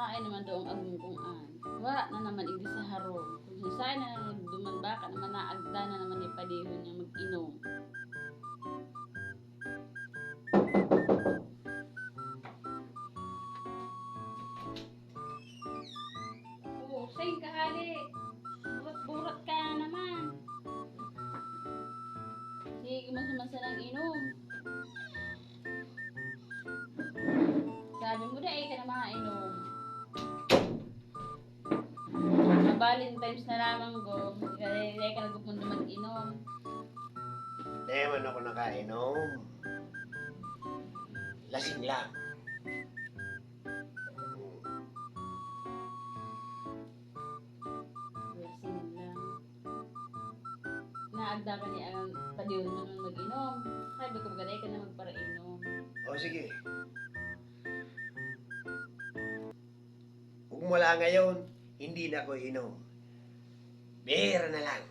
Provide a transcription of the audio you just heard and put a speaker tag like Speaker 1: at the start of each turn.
Speaker 1: Kain naman doong agungkungan. Wa na naman igdi sa haro. Kung saan na naman duman baka naman naagda na naman ipadihon niya mag-inom. Oo, say kahali. Burat-burat ka na naman. Sige, gumasamasa ng inom. Sabi mo na ka na makainom. Sa Valentine's na lamang go. Hindi ka nagpupunta mag-inom.
Speaker 2: Hindi man ako nakainom. Lasing lang.
Speaker 1: Lasing lang. Naagda ka niya ang padihon mo naman mag-inom. Sabi ko ka na magparainom.
Speaker 2: O sige. Kung wala ngayon, hindi na ako inom. Bihira na lang.